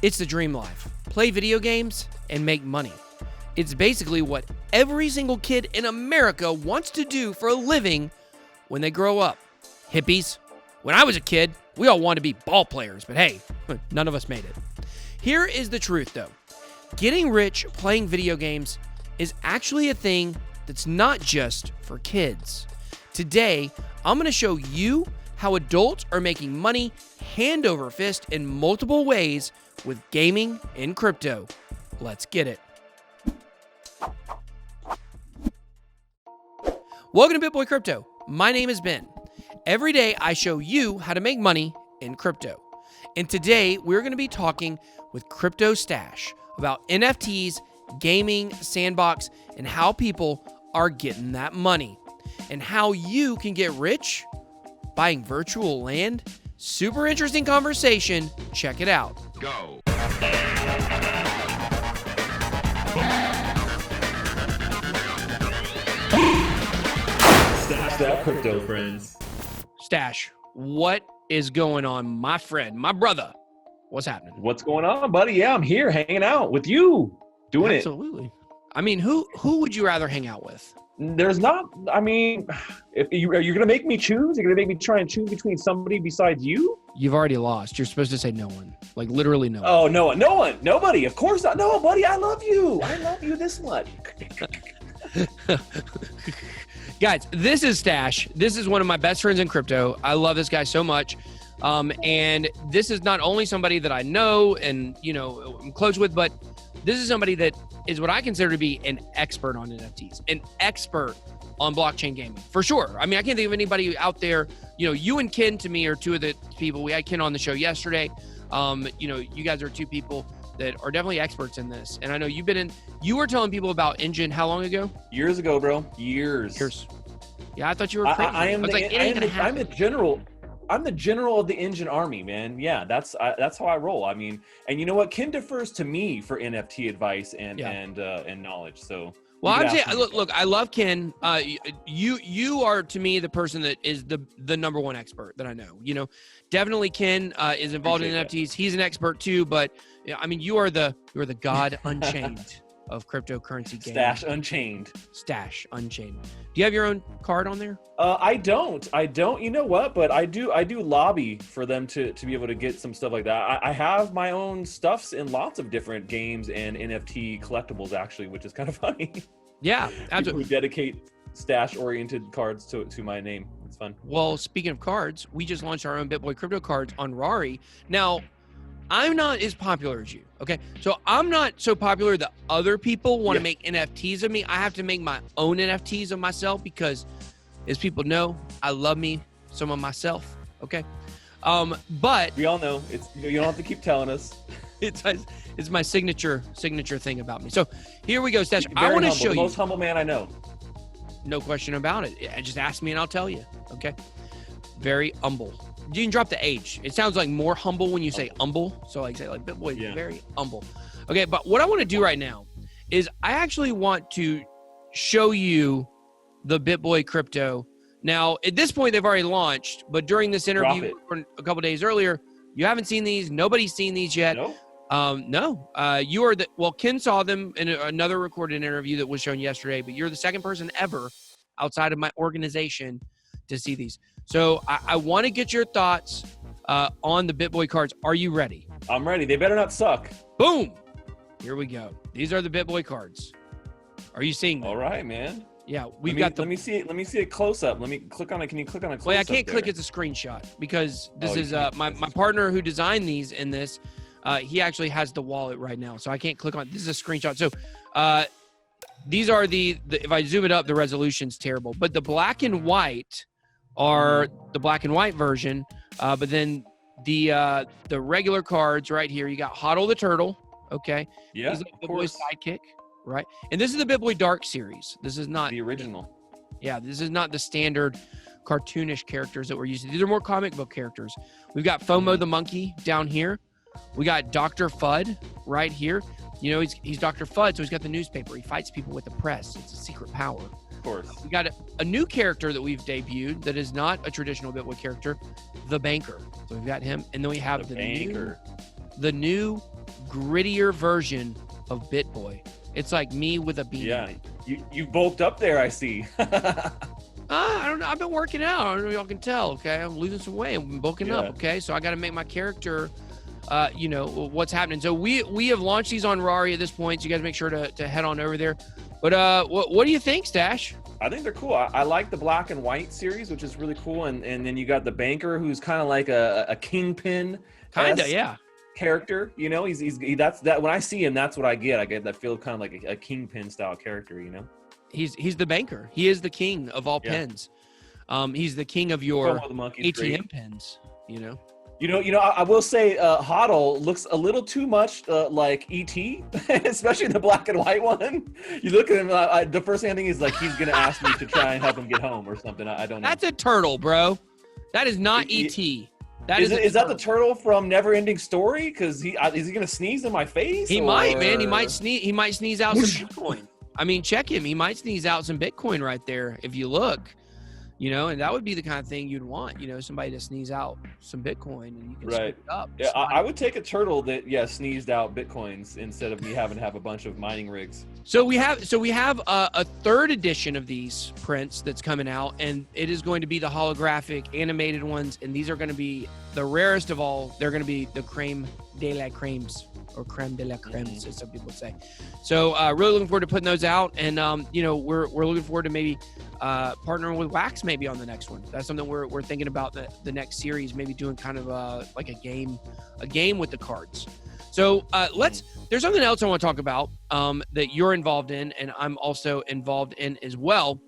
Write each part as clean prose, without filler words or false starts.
It's the dream life. Play video games and make money. It's basically what every single kid in America wants to do for a living when they grow up. Hippies. When I was a kid, we all wanted to be ball players, but hey, none of us made it. Here is the truth though. Getting rich playing video games is actually a thing that's not just for kids. Today, I'm going to show you how adults are making money hand over fist in multiple ways with gaming and crypto. Let's get it. Welcome to BitBoy Crypto. My name is Ben. Every day I show you how to make money in crypto. And today we're going to be talking with CryptoStache about NFTs, gaming, Sandbox, and how people are getting that money. And how you can get rich buying virtual land. Super interesting conversation. Check it out. Go. Stash that crypto, friends. Stache, what is going on, my friend, my brother? What's happening? What's going on, buddy? Yeah, I'm here hanging out with you, doing Absolutely. I mean, who would you rather hang out with? it. There's not, I mean, if you're going to make me choose, you're going to make me try and choose between somebody besides you? You've already lost. You're supposed to say no one. Like literally no one. Oh, no one, nobody. Of course not. No, buddy, I love you. I love you this much. Guys, this is Stache. This is one of my best friends in crypto. I love this guy so much. And this is not only somebody that I know and, you know, I'm close with, but this is somebody that is what I consider to be an expert on NFTs, an expert on blockchain gaming, for sure. I mean, I can't think of anybody out there. You know, you and Ken, to me, are two of the people. We had Ken on the show yesterday. You know, you guys are two people that are definitely experts in this. And I know you were telling people about Engine how long ago? Years ago, bro. Years. Yeah, I thought you were crazy. I'm the general of the Engine army, man. Yeah, that's how I roll. I mean, and you know what? Ken defers to me for NFT advice and knowledge. So, well, I'm saying, look, I love Ken. You are to me the person that is the number one expert that I know. You know, definitely Ken is involved in NFTs. He's an expert too, but I mean, you are the God Unchained of cryptocurrency gaming. Stache Unchained. Do you have your own card on there? I don't. You know what? But I do lobby for them to be able to get some stuff like that. I have my own stuffs in lots of different games and NFT collectibles, actually, which is kind of funny. Yeah, absolutely. People who dedicate Stache-oriented cards to my name. It's fun. Well, speaking of cards, we just launched our own BitBoy Crypto cards on Rari. Now, I'm not as popular as you, okay? So I'm not so popular that other people want to make NFTs of me. I have to make my own NFTs of myself because, as people know, I love me some of myself, okay? But we all know you don't have to keep telling us. It's my signature thing about me. So here we go, Stache. I want to show you. The most humble man I know. No question about it. Just ask me and I'll tell you, okay? Very humble. You can drop the H. It sounds like more humble when you say humble. So like say like BitBoy, very humble. Okay, but what I want to do right now is I actually want to show you the BitBoy Crypto. Now, at this point, they've already launched, but during this interview a couple days earlier, you haven't seen these. Nobody's seen these yet. No. You are Ken saw them in another recorded interview that was shown yesterday, but you're the second person ever outside of my organization to see these. So I want to get your thoughts on the BitBoy cards. Are you ready? I'm ready. They better not suck. Boom. Here we go. These are the BitBoy cards. Are you seeing them? All right, man. Yeah, let me see a close up. Let me click on it. Can you click on a close up? Well, I can't click as a screenshot because this is my partner who designed these in this. He actually has the wallet right now, so I can't click on. This is a screenshot. So these are the if I zoom it up, the resolution's terrible. But the black and white are the black and white version, but then the regular cards right here, you got Hodl the Turtle, okay? Yeah, he's like BitBoy's sidekick, right? And this is the BitBoy Dark series. This is not the original. Yeah, this is not the standard cartoonish characters that we're using. These are more comic book characters. We've got FOMO the monkey down here. We got Dr. Fudd right here. You know, he's Dr. Fudd, so he's got the newspaper. He fights people with the press. It's a secret power. Of course. We got a new character that we've debuted that is not a traditional BitBoy character, the Banker. So we've got him, and then we have the new grittier version of BitBoy. It's like me with a beanie. Yeah, you bulked up there, I see. I don't know. I've been working out. I don't know if y'all can tell. Okay, I'm losing some weight. I'm bulking up. Okay, so I got to make my character. You know what's happening. So we have launched these on Rari at this point. So you guys make sure to head on over there. But what do you think, Stache? I think they're cool. I like the black and white series, which is really cool. And then you got the banker, who's kind of like a kingpin. Kinda, yeah. Character, you know, that's that. When I see him, that's what I get. I get that feel kind of like a kingpin style character, you know. He's the banker. He is the king of all pens. He's the king of your ATM pens. You know. I will say, Hodl looks a little too much like ET, especially the black and white one. You look at him, the first thing I think is like he's gonna ask me to try and help him get home or something. I don't know. That's a turtle, bro. That is not ET. Is that the turtle from Never Ending Story? Because is he gonna sneeze in my face? He might, man. He might sneeze out some Bitcoin. I mean, check him. He might sneeze out some Bitcoin right there if you look. You know, and that would be the kind of thing you'd want. You know, somebody to sneeze out some Bitcoin and you can scoop it up. Yeah, I would take a turtle that sneezed out Bitcoins instead of me having to have a bunch of mining rigs. So we have a third edition of these prints that's coming out, and it is going to be the holographic animated ones, and these are going to be the rarest of all. They're going to be the creme de la cremes, or creme de la cremes, as some people say. So really looking forward to putting those out, and you know, we're looking forward to maybe partnering with Wax maybe on the next one. That's something we're thinking about the next series, maybe doing kind of like a game with the cards. So there's something else I want to talk about that you're involved in, and I'm also involved in as well,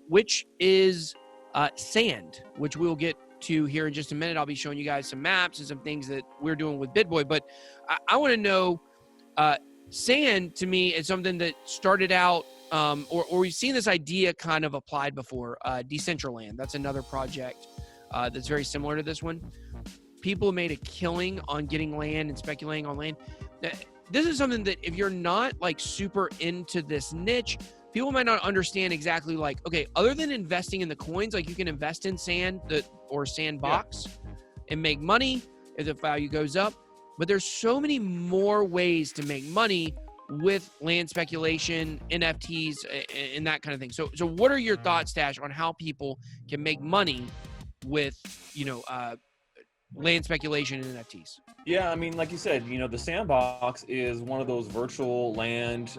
which is Sand, which we'll get to here in just a minute. I'll be showing you guys some maps and some things that we're doing with BitBoy, but I want to know, Sand to me is something that started out, or we've seen this idea kind of applied before. Decentraland, that's another project that's very similar to this one. People made a killing on getting land and speculating on land. This is something that if you're not like super into this niche, people might not understand exactly, like, okay, other than investing in the coins, like you can invest in Sand or Sandbox and make money if the value goes up. But there's so many more ways to make money with land speculation, NFTs, and that kind of thing. So what are your thoughts, Stache, on how people can make money with, you know, land speculation and NFTs? Yeah, I mean, like you said, you know, the Sandbox is one of those virtual land,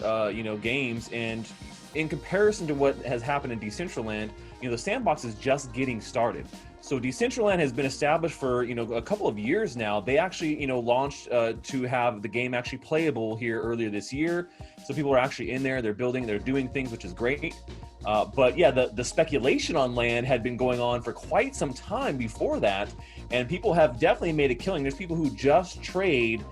games, and in comparison to what has happened in Decentraland, you know, the Sandbox is just getting started. So Decentraland has been established for, you know, a couple of years now. They actually, you know, launched to have the game actually playable here earlier this year. So people are actually in there, they're building, they're doing things, which is great. But yeah, the speculation on land had been going on for quite some time before that. And people have definitely made a killing. There's people who just trade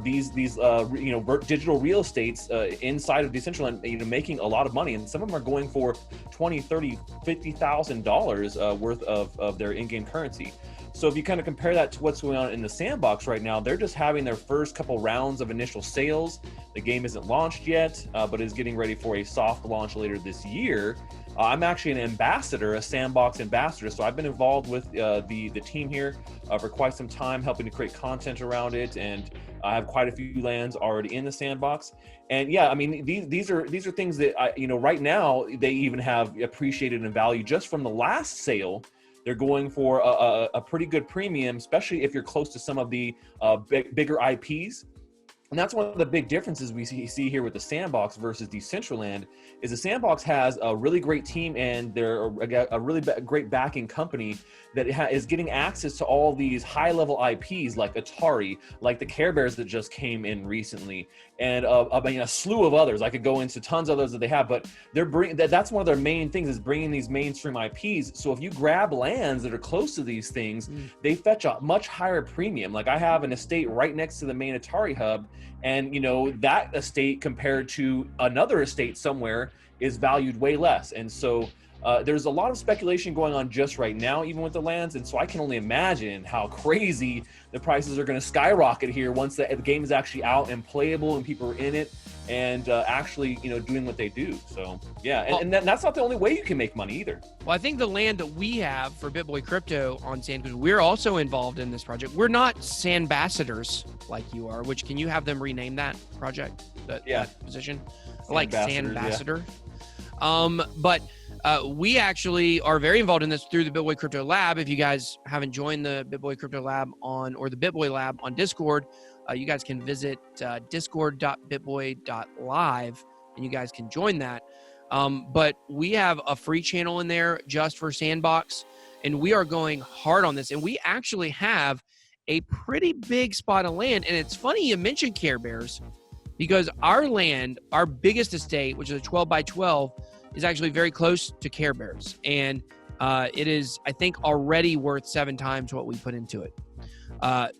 these digital real estates inside of Decentraland, you know, making a lot of money. And some of them are going for $20,000, $30,000, $50,000 worth of their in-game currency. So if you kind of compare that to what's going on in the Sandbox right now, they're just having their first couple rounds of initial sales. The game isn't launched yet, but is getting ready for a soft launch later this year. I'm actually an ambassador, a Sandbox ambassador. So I've been involved with the team here for quite some time, helping to create content around it. And I have quite a few lands already in the Sandbox. And yeah, I mean, these are things that right now they even have appreciated in value just from the last sale. They're going for a pretty good premium, especially if you're close to some of the bigger IPs. And that's one of the big differences we see here with the Sandbox versus Decentraland, is the Sandbox has a really great team, and they're a really great backing company that is getting access to all these high-level IPs like Atari, like the Care Bears that just came in recently, and a slew of others. I could go into tons of others that they have, but that's one of their main things, is bringing these mainstream IPs. So if you grab lands that are close to these things, they fetch a much higher premium. Like I have an estate right next to the main Atari hub, and that estate compared to another estate somewhere is valued way less. And so there's a lot of speculation going on just right now, even with the lands. And so I can only imagine how crazy the prices are going to skyrocket here once the game is actually out and playable and people are in it and actually, doing what they do. So yeah, and that's not the only way you can make money either. Well, I think the land that we have for BitBoy Crypto on Sand, because we're also involved in this project, we're not Sandbassadors. like you are. Which, can you have them rename that project, that position, like Sand Ambassador? But we actually are very involved in this through the BitBoy Crypto Lab. If you guys haven't joined the BitBoy Crypto Lab or the BitBoy Lab on Discord, you guys can visit discord.bitboy.live and you guys can join that. But we have a free channel in there just for Sandbox, and we are going hard on this. And we actually have a pretty big spot of land. And it's funny you mentioned Care Bears, because our land, our biggest estate, which is a 12 by 12, is actually very close to Care Bears. And it is, I think, already worth 7 times what we put into it.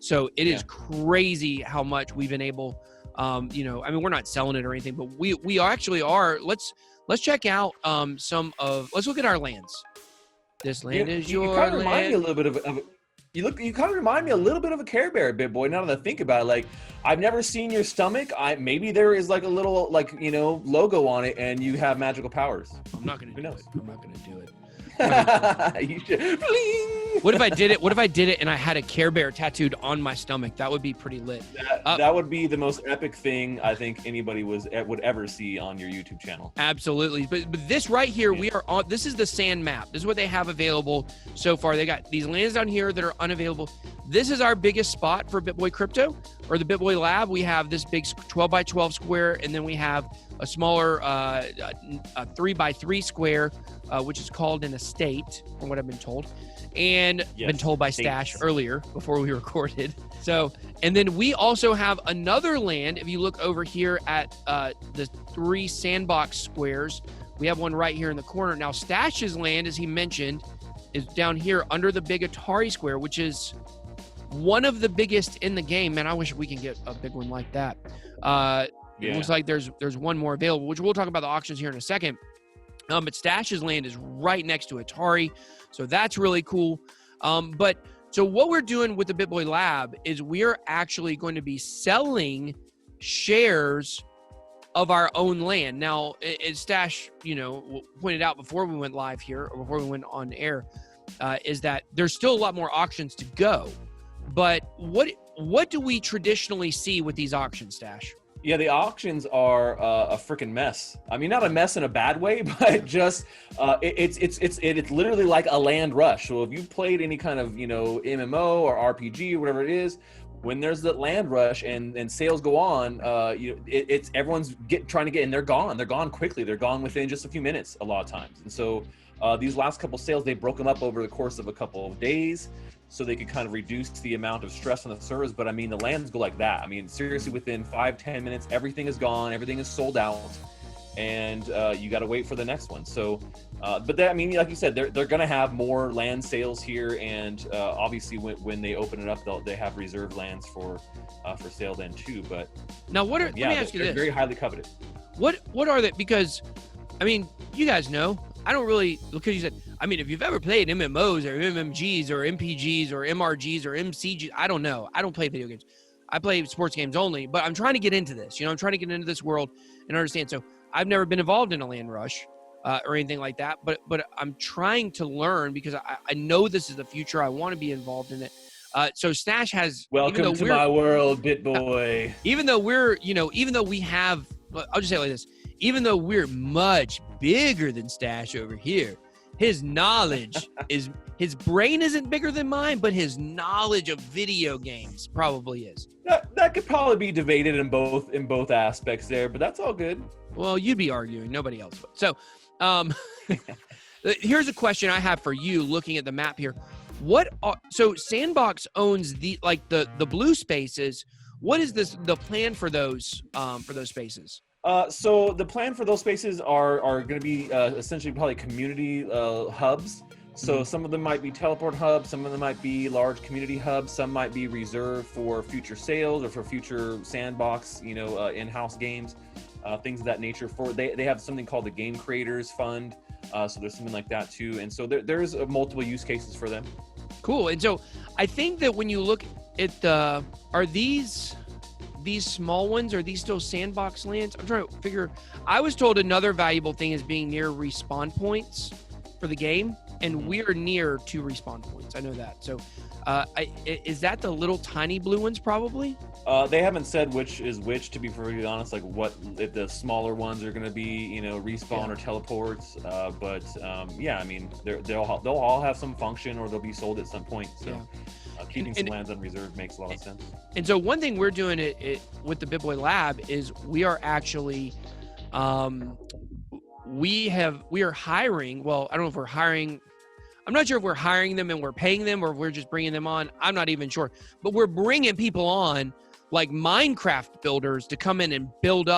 So it is crazy how much we've been able, we're not selling it or anything, but we actually are. Let's check out let's look at our lands. This land is your kind of remind land. me a little bit of you kind of remind me a little bit of a Care Bear, BitBoy. Now that I think about it, like, I've never seen your stomach. Maybe there is like a little logo on it, and you have magical powers. I'm not gonna do it. I'm not gonna do it. You should. Bling! What if I did it? What if I did it and I had a Care Bear tattooed on my stomach? That would be pretty lit. That would be the most epic thing I think anybody would ever see on your YouTube channel. Absolutely. But this right here, we are on. This is the sand map. This is what they have available so far. They got these lands down here that are unavailable. This is our biggest spot for BitBoy Crypto, or the BitBoy Lab. We have this big 12 by 12 square, and then we have a smaller 3 by 3 square, which is called an estate, from what I've been told, and been told by Stash earlier before we recorded. So, and then we also have another land. If you look over here at the 3 Sandbox squares, we have one right here in the corner. Now, Stash's land, as he mentioned, is down here under the big Atari square, which is one of the biggest in the game. Man, I wish we can get a big one like that. It looks like there's one more available, which we'll talk about the auctions here in a second. But Stash's land is right next to Atari, so that's really cool. So what we're doing with the BitBoy Lab is we're actually going to be selling shares of our own land. Now, as Stash, pointed out before we went live here, or before we went on air, is that there's still a lot more auctions to go. But what do we traditionally see with these auctions, Stash? Yeah, the auctions are a freaking mess. I mean, not a mess in a bad way, but just it's literally like a land rush. So if you played any kind of MMO or RPG or whatever it is, when there's the land rush and sales go on, it's everyone's trying to get in. They're gone. They're gone quickly. They're gone within just a few minutes a lot of times. And so these last couple sales, they broke them up over the course of a couple of days, so they could kind of reduce the amount of stress on the servers. But I mean, the lands go like that. I mean, seriously, within 5-10 minutes, everything is gone, everything is sold out, and you got to wait for the next one. So, but like you said, they're going to have more land sales here, and obviously when they open it up, they have reserved lands for sale then too. But now, let me ask you this: very highly coveted. What are they? Because, I mean, you guys know, I don't really, because you said, I mean, if you've ever played MMOs or MMGs or MPGs or MRGs or MCGs, I don't know. I don't play video games. I play sports games only, but I'm trying to get into this. I'm trying to get into this world and understand. So I've never been involved in a land rush or anything like that, but I'm trying to learn because I know this is the future. I want to be involved in it. So Stash has... Welcome to my world, BitBoy. Even though we have... I'll just say it like this. Even though we're much bigger than Stash over here, his knowledge his brain isn't bigger than mine, but his knowledge of video games probably is. That could probably be debated in both aspects there, but that's all good. Well, you'd be arguing, nobody else would. So, here's a question I have for you looking at the map here. So Sandbox owns the blue spaces. What is the plan for those spaces? So the plan for those spaces are going to be essentially probably community hubs. So some of them might be teleport hubs, some of them might be large community hubs, some might be reserved for future sales or for future Sandbox, in-house games, things of that nature. They have something called the Game Creators Fund, so there's something like that too. And so there's multiple use cases for them. Cool. And so I think that when you look at are these small ones, are these still Sandbox lands? I'm trying to figure. I was told another valuable thing is being near respawn points for the game, and we're near 2 respawn points. I know that. So is that the little tiny blue ones probably? They haven't said which is which, to be perfectly honest, like what if the smaller ones are going to be, you know, respawn or teleports. Yeah, I mean, they'll all have some function, or they'll be sold at some point. So keeping some lands unreserved makes a lot of sense. And so one thing we're doing it with the BitBoy Lab is we are actually, we are hiring. Well, I don't know if we're hiring. I'm not sure if we're hiring them and we're paying them, or if we're just bringing them on. I'm not even sure. But we're bringing people on, like Minecraft builders, to come in and build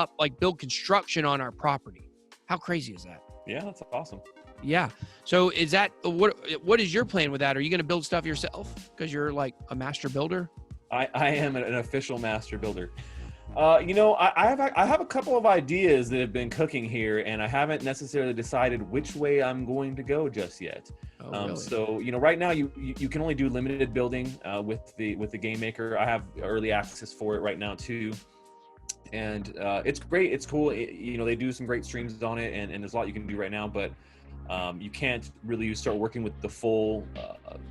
construction on our property. How crazy is that? Yeah, that's awesome. Yeah. So is that, what is your plan with that? Are you going to build stuff yourself because you're like a master builder? I am an official master builder. You know, I have a couple of ideas that have been cooking here, and I haven't necessarily decided which way I'm going to go just yet. Really? So, you know, right now you can only do limited building with the game maker. I have early access for it right now too, and it's great. It's cool. You know, they do some great streams on it, and there's a lot you can do right now, but you can't really start working with the full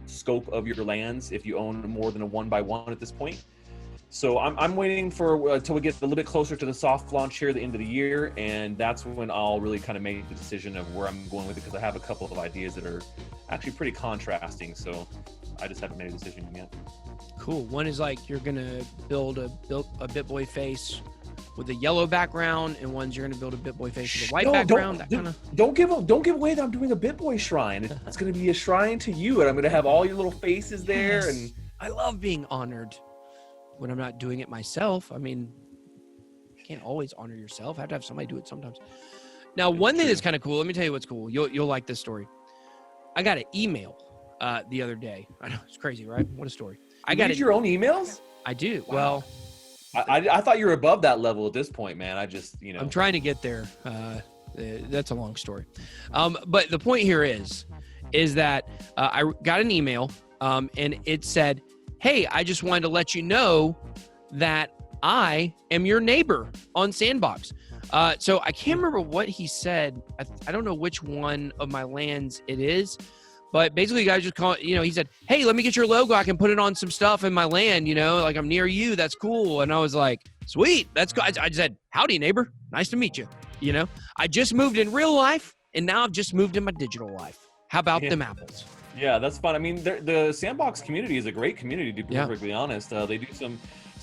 scope of your lands if you own more than a 1x1 at this point. So I'm waiting for until we get a little bit closer to the soft launch here at the end of the year, and that's when I'll really kind of make the decision of where I'm going with it, because I have a couple of ideas that are actually pretty contrasting. So I just haven't made a decision yet. Cool. One is like you're gonna build a BitBoy face with a yellow background, and one's you're gonna build a BitBoy face with a white background. Don't give away that I'm doing a BitBoy shrine. It's gonna be a shrine to you, and I'm gonna have all your little faces there. Yes. And I love being honored when I'm not doing it myself. I mean, you can't always honor yourself. I have to have somebody do it sometimes. Now, one thing that's kind of cool, let me tell you what's cool. You'll like this story. I got an email the other day. I know, it's crazy, right? What a story. You read your own emails? I do. Wow. Well, I thought you were above that level at this point, man. I just, you know. I'm trying to get there. That's a long story. But the point here is that I got an email and it said, hey, I just wanted to let you know that I am your neighbor on Sandbox. So I can't remember what he said. I don't know which one of my lands it is, but basically, guys just call it, you know, he said, hey, let me get your logo. I can put it on some stuff in my land, you know, like I'm near you. That's cool. And I was like, sweet. That's cool. I said, howdy, neighbor. Nice to meet you. You know, I just moved in real life, and now I've just moved in my digital life. How about them apples? Yeah, that's fun. I mean, the Sandbox community is a great community, to be perfectly honest. They do some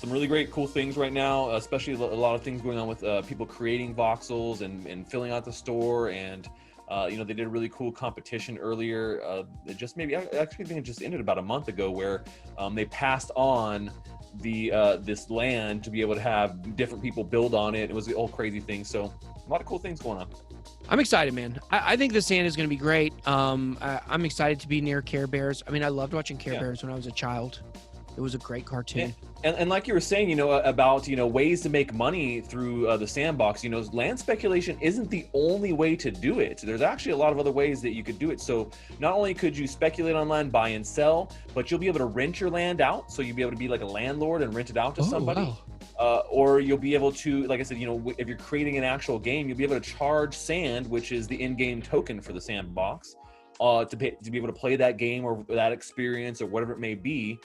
really great, cool things right now, especially a lot of things going on with people creating voxels and filling out the store. And, you know, they did a really cool competition earlier. I actually think it just ended about a month ago, where they passed on this land to be able to have different people build on it. It was the whole crazy thing. So a lot of cool things going on. I'm excited, man. I think the sand is going to be great. I'm excited to be near Care Bears. I mean, I loved watching Care Bears when I was a child. It was a great cartoon. And like you were saying, you know, about, you know, ways to make money through the Sandbox, you know, land speculation isn't the only way to do it. There's actually a lot of other ways that you could do it. So not only could you speculate on land, buy and sell, but you'll be able to rent your land out. So you'll be able to be like a landlord and rent it out to somebody. Wow. Or you'll be able to, like I said, you know, if you're creating an actual game, you'll be able to charge sand, which is the in-game token for the Sandbox, to be able to play that game or that experience or whatever it may be.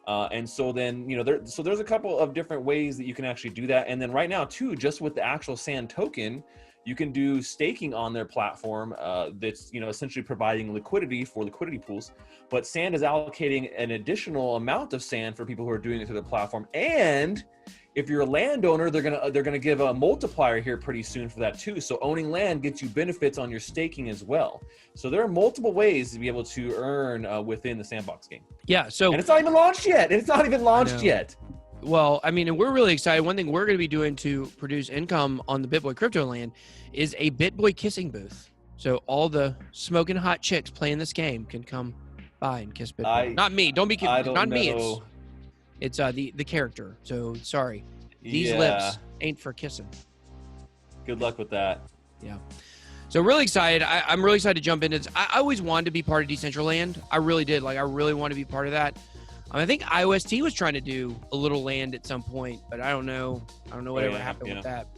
And so then, you know, there's a couple of different ways that you can actually do that. And then right now too, just with the actual sand token, you can do staking on their platform that's, you know, essentially providing liquidity for liquidity pools. But Sand is allocating an additional amount of sand for people who are doing it through the platform. And if you're a landowner, they're gonna give a multiplier here pretty soon for that too. So owning land gets you benefits on your staking as well. So there are multiple ways to be able to earn within the Sandbox game. Yeah. So and it's not even launched yet. Well, I mean, and we're really excited. One thing we're going to be doing to produce income on the BitBoy crypto land is a BitBoy kissing booth. So all the smoking hot chicks playing this game can come by and kiss BitBoy. Not me. Don't be confused. Not me. It's the character. So sorry. These lips ain't for kissing. Good luck with that. Yeah. So really excited. I'm really excited to jump into this. I always wanted to be part of Decentraland. I really did. Like, I really want to be part of that. I think IOST was trying to do a little land at some point, but I don't know whatever happened with that.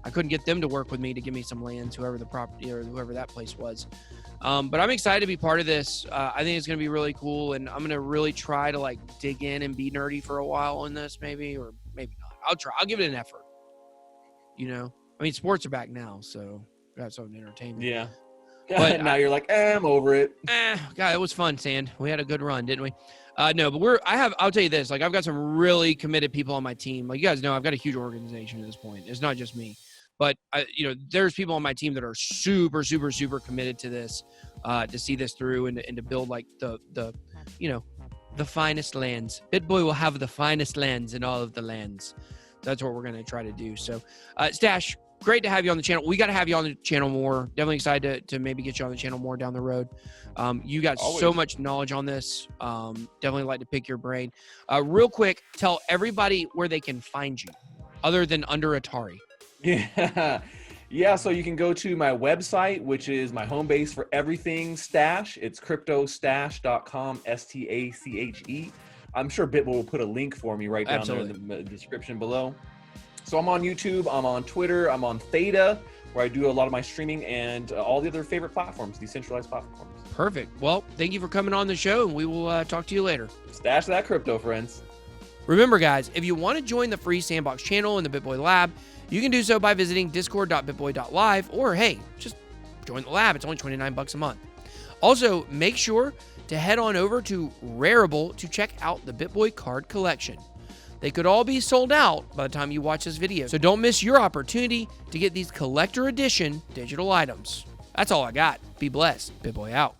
I couldn't get them to work with me to give me some lands, whoever the property or whoever that place was. But I'm excited to be part of this. I think it's going to be really cool, and I'm going to really try to like dig in and be nerdy for a while on this, maybe, or maybe not. I'll try. I'll give it an effort. You know, I mean, sports are back now, so got something entertainment. Yeah. But now you're like, I'm over it. God, it was fun, Sand. We had a good run, didn't we? No, but I'll tell you this, like I've got some really committed people on my team. Like you guys know, I've got a huge organization at this point. It's not just me, but there's people on my team that are super, super, super committed to this, to see this through and to build like the finest lands. BitBoy will have the finest lands in all of the lands. That's what we're going to try to do. So, Stache, great to have you on the channel. We got to have you on the channel more. Definitely excited to maybe get you on the channel more down the road. You got so much knowledge on this. Definitely like to pick your brain. Real quick, tell everybody where they can find you other than under Atari. Yeah, so you can go to my website, which is my home base for everything Stache. It's CryptoStache.com, STACHE. I'm sure BitBoy will put a link for me right down there in the description below. So I'm on YouTube, I'm on Twitter, I'm on Theta, where I do a lot of my streaming, and all the other favorite platforms, decentralized platforms. Perfect. Well, thank you for coming on the show, and we will talk to you later. Stache that crypto, friends. Remember, guys, if you want to join the free Sandbox channel in the BitBoy Lab, you can do so by visiting discord.bitboy.live, or hey, just join the lab. It's only $29 a month. Also, make sure to head on over to Rarible to check out the BitBoy card collection. They could all be sold out by the time you watch this video, so don't miss your opportunity to get these collector edition digital items. That's all I got. Be blessed. BitBoy out.